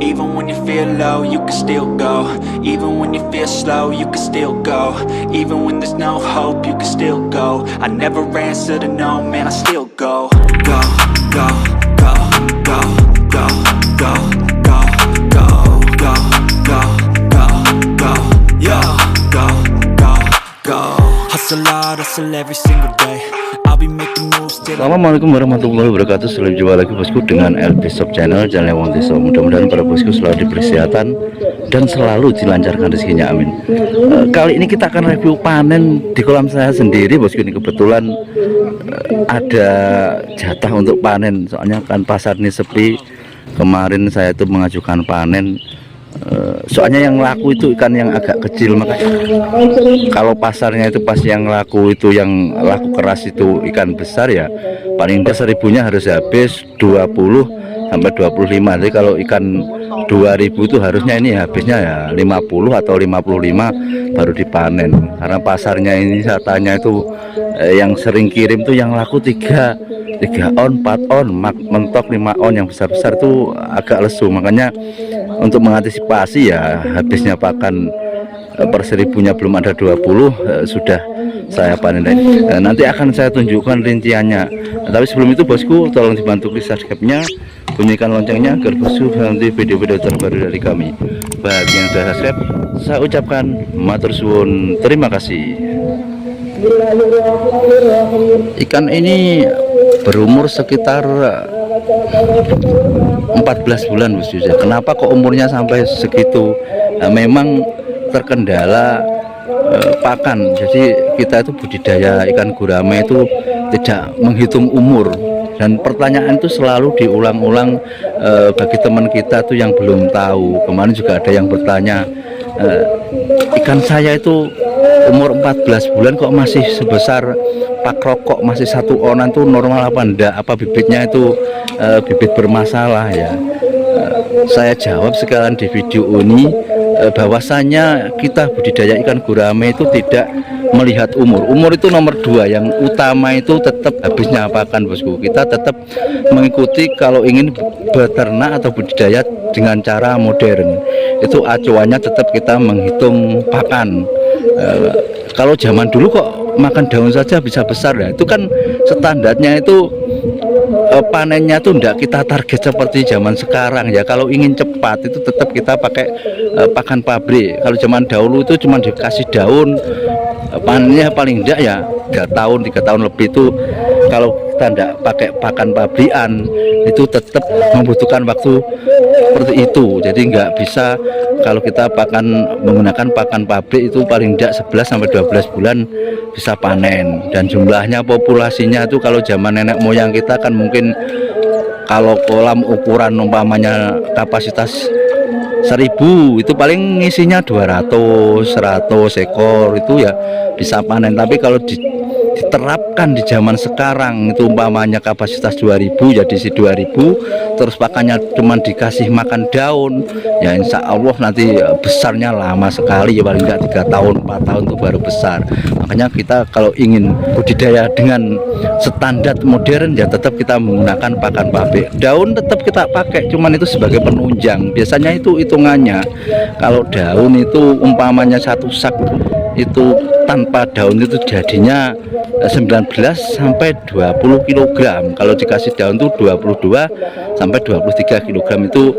Even when you feel low, you can still go. Even when you feel slow, you can still go. Even when there's no hope, you can still go. I never answer to no, man, I still go. Go, go, go, go, go, go, go, go, go, go, go, go, yo, go, go, go. Hustle hard, hustle every single day. I'll be making moves till. Assalamualaikum warahmatullahi wabarakatuh. Selamat jumpa lagi bosku dengan LP Shop Channel, channel Wong Deso. Mudah-mudahan para bosku selalu diberi kesehatan dan selalu dilancarkan rezekinya, amin. Kali ini kita akan review panen di kolam saya sendiri bosku. Ini kebetulan ada jatah untuk panen, soalnya kan pasar ini sepi. Kemarin saya itu mengajukan panen, soalnya yang laku itu ikan yang agak kecil, makanya kalau pasarnya itu pas yang laku itu, yang laku keras itu ikan besar ya paling tidak 1000-nya harus habis 20 sampai 25. Jadi kalau ikan 2000 itu harusnya ini habisnya ya 50 atau 55 baru dipanen, karena pasarnya ini saya tanya itu yang sering kirim tuh yang laku 3 on, 4 on, mentok 5 on, yang besar-besar tuh agak lesu. Makanya untuk mengantisipasi ya habisnya pakan per 1000-nya belum ada 20 sudah saya panen. Nanti akan saya tunjukkan rinciannya. Tapi sebelum itu bosku, tolong dibantu klik subscribe-nya, bunyikan loncengnya agar bosku nanti video-video terbaru dari kami. Bagi yang sudah subscribe, saya ucapkan matur suwun, terima kasih. Ikan ini berumur sekitar 14 bulan bosku. Kenapa kok umurnya sampai segitu? Nah, memang terkendala pakan. Jadi kita itu budidaya ikan gurame itu tidak menghitung umur, dan pertanyaan itu selalu diulang-ulang bagi teman kita tuh yang belum tahu. Kemarin juga ada yang bertanya, ikan saya itu umur 14 bulan kok masih sebesar pak rokok, masih 1 onan tuh normal apa enggak, apa bibitnya itu bibit bermasalah ya. Saya jawab sekalian di video ini bahwasanya kita budidaya ikan gurame itu tidak melihat umur. Umur itu nomor 2, yang utama itu tetap habisnya pakan bosku. Kita tetap mengikuti kalau ingin beternak atau budidaya dengan cara modern, itu acuannya tetap kita menghitung pakan. Kalau zaman dulu kok makan daun saja bisa besar ya, itu kan standarnya itu panennya tuh enggak kita target seperti zaman sekarang ya. Kalau ingin cepat itu tetap kita pakai pakan pabrik. Kalau zaman dahulu itu cuma dikasih daun, panennya paling enggak ya 3 tahun lebih. Itu kalau kita enggak pakai pakan pabrikan itu tetap membutuhkan waktu seperti itu. Jadi enggak bisa kalau kita menggunakan pakan pabrik itu paling enggak 11 sampai 12 bulan bisa panen. Dan jumlahnya, populasinya itu kalau zaman nenek moyang kita kan mungkin kalau kolam ukuran umpamanya kapasitas 1000 itu paling ngisinya 200-100 ekor itu ya bisa panen. Tapi kalau diterapkan di zaman sekarang itu umpamanya kapasitas 2000 ya diisi 2000, terus pakannya cuma dikasih makan daun ya insya Allah nanti besarnya lama sekali ya, paling enggak 3 tahun 4 tahun itu baru besar. Makanya kita kalau ingin budidaya dengan standar modern ya tetap kita menggunakan pakan pabrik. Daun tetap kita pakai, cuman itu sebagai penunjang. Biasanya itu hitungannya kalau daun itu umpamanya 1 sak itu tanpa daun itu jadinya 19 sampai 20 kg. Kalau dikasih daun tuh 22 sampai 23 kg itu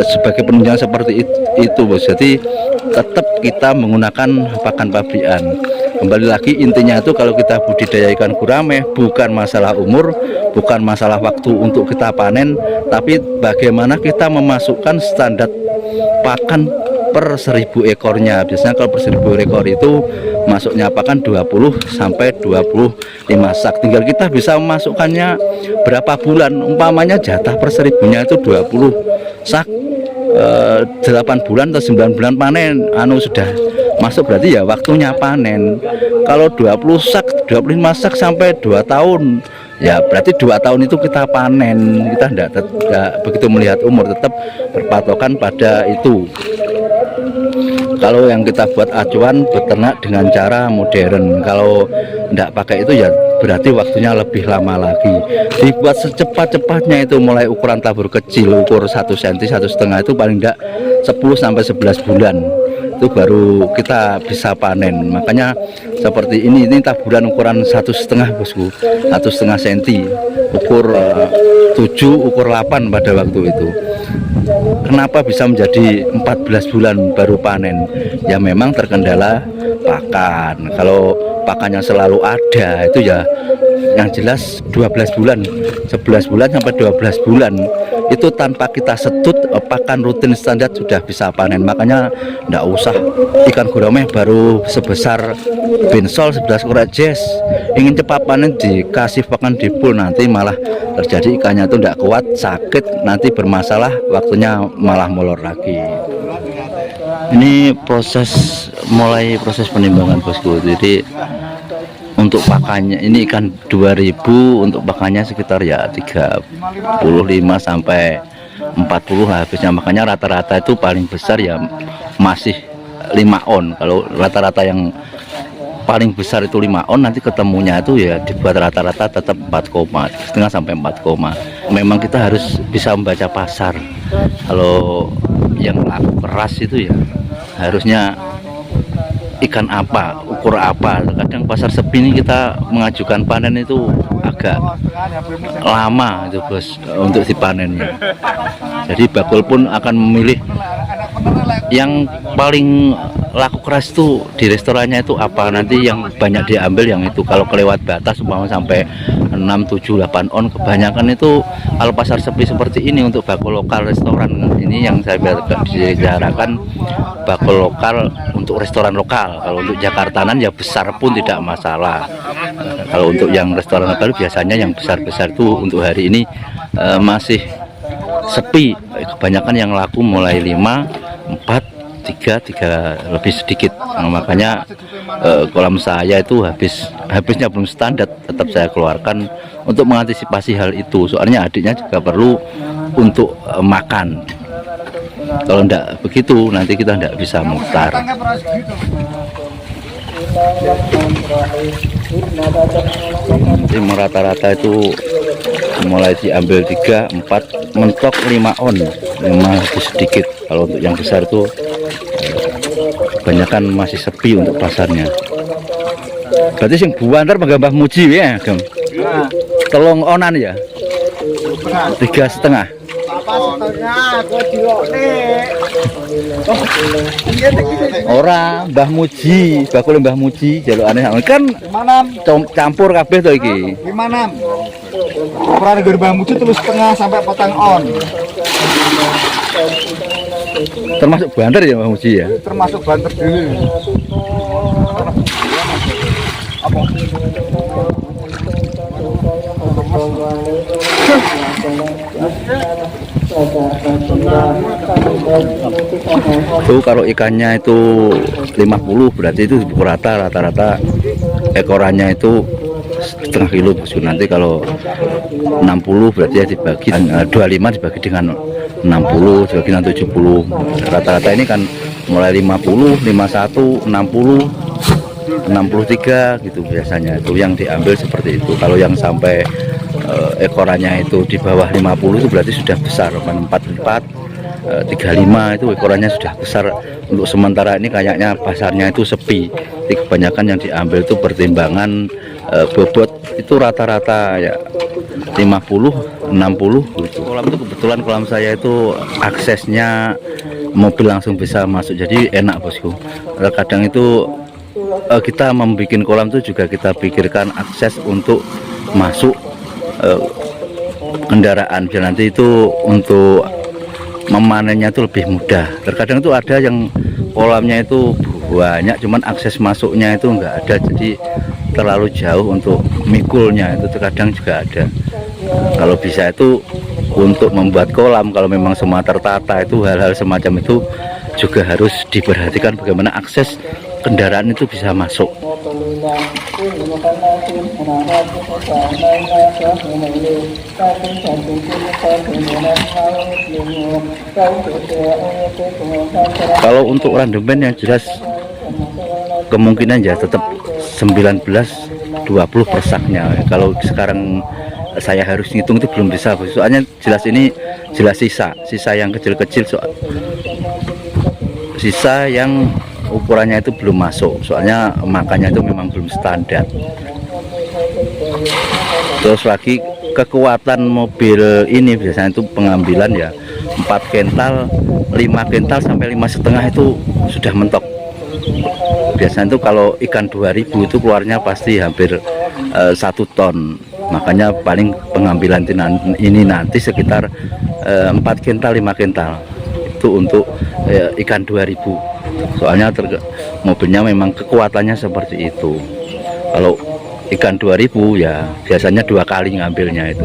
sebagai penunjang seperti itu bos. Jadi tetap kita menggunakan pakan pabrikan. Kembali lagi intinya itu kalau kita budidaya ikan gurame bukan masalah umur, bukan masalah waktu untuk kita panen, tapi bagaimana kita memasukkan standar pakan per 1000 ekornya. Biasanya kalau per 1000 ekor itu masuknya pakan 20 sampai 25 sak. Tinggal kita bisa memasukkannya berapa bulan. Umpamanya jatah per 1000-nya itu 20 sak, 8 bulan atau 9 bulan panen sudah masuk, berarti ya waktunya panen. Kalau 20 sak, 25 sak sampai 2 tahun ya berarti 2 tahun itu kita panen. Kita tidak begitu melihat umur, tetap berpatokan pada itu. Kalau yang kita buat acuan beternak dengan cara modern, kalau tidak pakai itu ya berarti waktunya lebih lama lagi. Dibuat secepat-cepatnya itu mulai ukuran tabur kecil, ukur 1 cm 1,5 itu paling enggak 10 sampai 11 bulan itu baru kita bisa panen. Makanya seperti ini taburan ukuran 1,5 bosku, 1,5 cm, ukur 7 ukur 8 pada waktu itu. Kenapa bisa menjadi 14 bulan baru panen? Ya memang terkendala pakan. Kalau pakannya selalu ada itu ya yang jelas 12 bulan, 11 bulan sampai 12 bulan itu tanpa kita setut pakan rutin standar sudah bisa panen. Makanya enggak usah ikan gurame baru sebesar bensol 11 kurat jes ingin cepat panen dikasih pakan di pool, nanti malah terjadi ikannya itu enggak kuat, sakit, nanti bermasalah, waktunya malah molor lagi. Ini mulai proses penimbangan bosku. Jadi untuk pakannya ini ikan 2000, untuk pakannya sekitar ya 35 sampai 40 habisnya. Makanya rata-rata itu paling besar ya masih 5 on. Kalau rata-rata yang paling besar itu 5 on, nanti ketemunya itu ya dibuat rata-rata tetap 4,5 sampai 4. Memang kita harus bisa membaca pasar. Kalau yang laku keras itu ya harusnya ikan apa, ukur apa. Kadang pasar sepi ini kita mengajukan panen itu agak lama itu bos untuk dipanennya. Jadi bakul pun akan memilih yang paling laku keras itu di restorannya itu apa, nanti yang banyak diambil yang itu. Kalau kelewat batas umpama sampai 6, 7, 8 on, kebanyakan itu kalau pasar sepi seperti ini untuk bakul lokal restoran. Ini yang saya bicarakan bakul lokal untuk restoran lokal. Kalau untuk Jakartanan ya besar pun tidak masalah. Kalau untuk yang restoran lokal biasanya yang besar-besar tuh untuk hari ini masih sepi. Kebanyakan yang laku mulai 5, 4, 3 lebih sedikit. Nah, makanya kolam saya itu habisnya belum standar, tetap saya keluarkan untuk mengantisipasi hal itu. Soalnya adiknya juga perlu untuk makan. Kalau enggak begitu nanti kita enggak bisa mutar. Jadi rata-rata itu mulai diambil 3, 4, mentok 5 on, memang lebih sedikit. Kalau untuk yang besar itu kebanyakan masih sepi untuk pasarnya. Berarti sing buantar Mbah Muji ya, Gem. Telung onan ya. 3,5. Ora Mbah Muji, bakul Mbah Muji jalukane kan campur kabeh to iki. 5,6. Ukuran Mbah Muji 3,5 sampai 4 on. Termasuk banter ya Mbah Muji ya? Termasuk banter dulu. Apa? Tuh kalau ikannya itu 50 berarti itu rata-rata ekorannya itu 0,5 kilo bosku. Nanti kalau 60 berarti ya dibagi 25 dibagi dengan 60 dibagi dengan 70. Rata-rata ini kan mulai 50, 51, 60, 63 gitu biasanya itu yang diambil seperti itu. Kalau yang sampai ekorannya itu di bawah 50 itu berarti sudah besar, 44, 35 itu ekorannya sudah besar. Untuk sementara ini kayaknya pasarnya itu sepi. Jadi kebanyakan yang diambil itu pertimbangan bobot itu rata-rata ya 50, 60 gitu. Kolam itu kebetulan kolam saya itu aksesnya mobil langsung bisa masuk, jadi enak bosku. Kadang itu kita membuat kolam itu juga kita pikirkan akses untuk masuk kendaraan, biar nanti itu untuk memanennya itu lebih mudah. Terkadang itu ada yang kolamnya itu banyak cuman akses masuknya itu enggak ada, jadi terlalu jauh untuk mikulnya, itu terkadang juga ada. Kalau bisa itu untuk membuat kolam, kalau memang semua tertata, itu hal-hal semacam itu juga harus diperhatikan bagaimana akses kendaraan itu bisa masuk. Kalau untuk randemen yang jelas kemungkinan ya tetap 19 20 persaknya. Kalau sekarang saya harus ngitung itu belum bisa, soalnya jelas ini jelas sisa yang kecil-kecil, sisa yang ukurannya itu belum masuk, soalnya makannya itu memang belum standar. Terus lagi kekuatan mobil ini biasanya itu pengambilan ya 4 kental, 5 kental sampai 5,5 itu sudah mentok. Biasanya itu kalau ikan 2000 itu keluarnya pasti hampir 1 ton. Makanya paling pengambilan ini nanti sekitar 4 kental, 5 kental itu untuk ikan 2000. Soalnya mobilnya memang kekuatannya seperti itu. Kalau ikan 2000 ya biasanya 2 kali ngambilnya itu.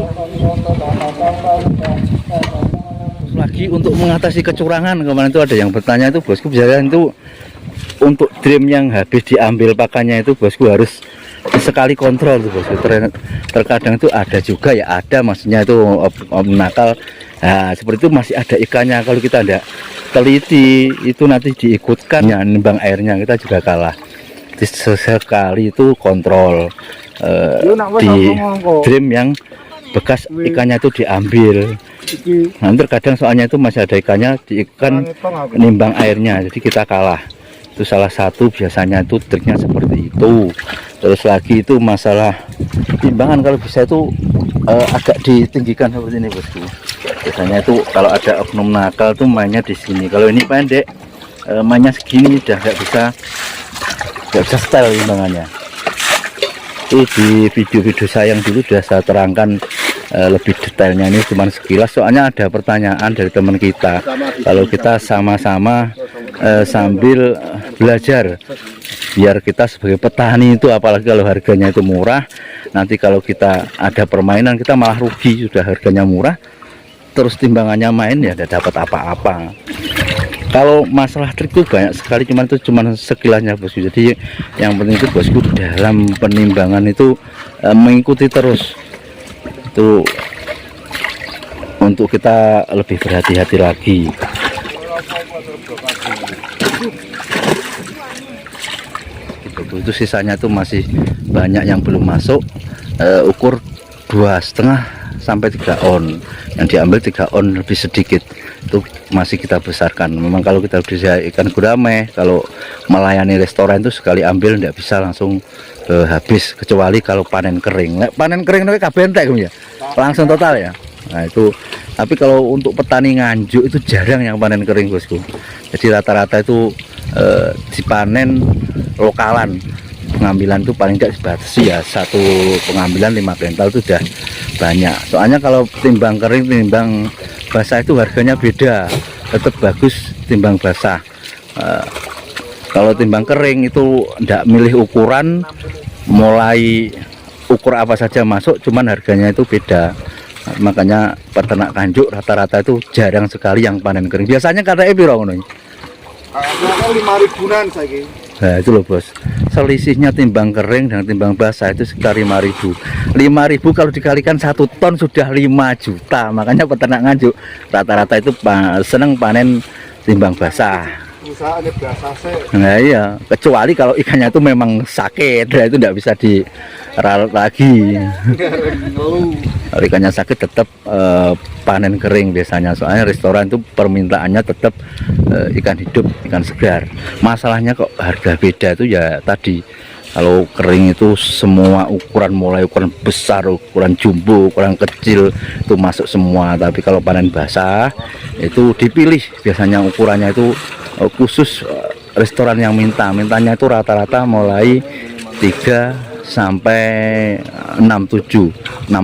Lagi untuk mengatasi kecurangan, kemarin itu ada yang bertanya itu, bosku, biasanya itu untuk dream yang habis diambil pakannya itu bosku harus sekali kontrol tuh bosku. Terkadang itu ada juga ya, ada maksudnya itu nakal. Nah, seperti itu masih ada ikannya, kalau kita tidak teliti itu nanti diikutkan ya nimbang airnya, kita juga kalah. Jadi sekali itu kontrol di dream yang bekas ikannya itu diambil. Nanti terkadang soalnya itu masih ada ikannya, diikan nimbang airnya, jadi kita kalah. Itu salah satu biasanya itu triknya seperti itu. Terus lagi itu masalah timbangan, kalau bisa itu agak ditinggikan seperti ini bosku. Biasanya itu kalau ada oknum nakal tuh mainnya di sini. Kalau ini pendek, mainnya segini udah nggak bisa style timbangannya. Itu di video-video saya yang dulu sudah saya terangkan lebih detailnya, ini cuma sekilas. Soalnya ada pertanyaan dari teman kita, kalau kita sama-sama sambil belajar, biar kita sebagai petani itu, apalagi kalau harganya itu murah, nanti kalau kita ada permainan kita malah rugi. Sudah harganya murah terus timbangannya main ya tidak dapat apa-apa. Kalau masalah trik itu banyak sekali, cuman itu cuman sekilasnya bosku. Jadi yang penting itu bosku dalam penimbangan itu mengikuti terus itu untuk kita lebih berhati-hati lagi. Itu sisanya tuh masih banyak yang belum masuk, ukur 2,5 sampai 3 on, yang diambil 3 on lebih sedikit itu masih kita besarkan. Memang kalau kita bisa ikan gurame, kalau melayani restoran itu sekali ambil tidak bisa langsung habis, kecuali kalau panen kering. Panen kering itu kabentek ya, langsung total ya. Nah itu, tapi kalau untuk petani Nganjuk itu jarang yang panen kering bosku. Jadi rata-rata itu dipanen lokalan. Pengambilan itu paling tidak dibatasi ya, satu pengambilan 5 kental itu sudah banyak. Soalnya kalau timbang kering, timbang basah itu harganya beda, tetap bagus timbang basah. Kalau timbang kering itu tidak milih ukuran, mulai ukur apa saja masuk, cuman harganya itu beda. Makanya peternak Nganjuk rata-rata itu jarang sekali yang panen kering. Biasanya katanya piro ngono? 5.000-an saya. Nah itu loh bos, selisihnya timbang kering dan timbang basah itu sekitar 5.000. 5.000 kalau dikalikan 1 ton sudah 5 juta. Makanya peternak Nganjuk rata-rata itu seneng panen timbang basah. Nah iya, kecuali kalau ikannya itu memang sakit, nah itu tidak bisa diralat lagi. Kalau ikannya sakit tetap panen kering biasanya, soalnya restoran itu permintaannya tetap ikan hidup, ikan segar. Masalahnya kok harga beda itu ya tadi, kalau kering itu semua ukuran, mulai ukuran besar, ukuran jumbo, ukuran kecil itu masuk semua. Tapi kalau panen basah itu dipilih, biasanya ukurannya itu khusus restoran yang mintanya itu rata-rata mulai 3 sampai 6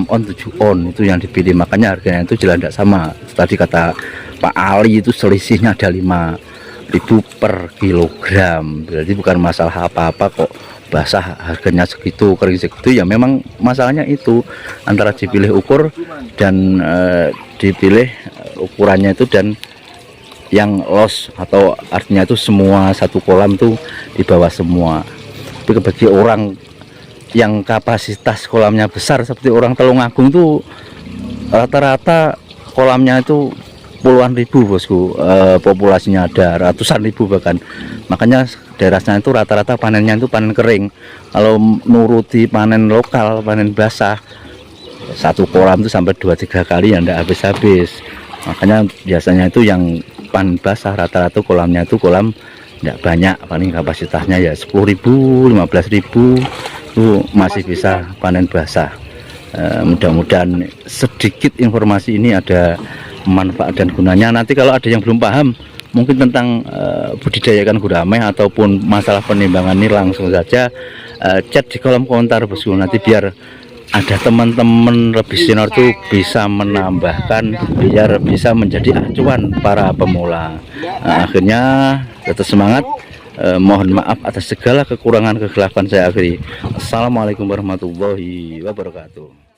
on 7 on itu yang dipilih. Makanya harganya itu jelas tidak sama. Tadi kata Pak Ali itu selisihnya ada 5.000 per kilogram. Jadi bukan masalah apa-apa kok basah harganya segitu, kering segitu. Ya memang masalahnya itu antara dipilih ukur dan dipilih ukurannya itu, dan yang los atau artinya itu semua satu kolam tuh di bawah semua. Tapi bagi orang yang kapasitas kolamnya besar seperti orang Tulungagung itu rata-rata kolamnya itu puluhan ribu bosku, populasinya ada ratusan ribu bahkan. Makanya daerah sana itu rata-rata panennya itu panen kering. Kalau nuruti panen lokal, panen basah, satu kolam itu sampai 2-3 kali ya ndak habis-habis. Makanya biasanya itu yang panen basah rata-rata kolamnya itu kolam ndak banyak, paling kapasitasnya ya 10.000, 15.000 itu masih bisa panen basah. Mudah-mudahan sedikit informasi ini ada manfaat dan gunanya. Nanti kalau ada yang belum paham mungkin tentang budidaya ikan gurame ataupun masalah penimbangan ini, langsung saja chat di kolom komentar bosku. Nanti biar ada teman-teman lebih senior tuh bisa menambahkan biar bisa menjadi acuan para pemula. Akhirnya tetap semangat. Mohon maaf atas segala kekurangan kegelapan saya akhiri. Assalamualaikum warahmatullahi wabarakatuh.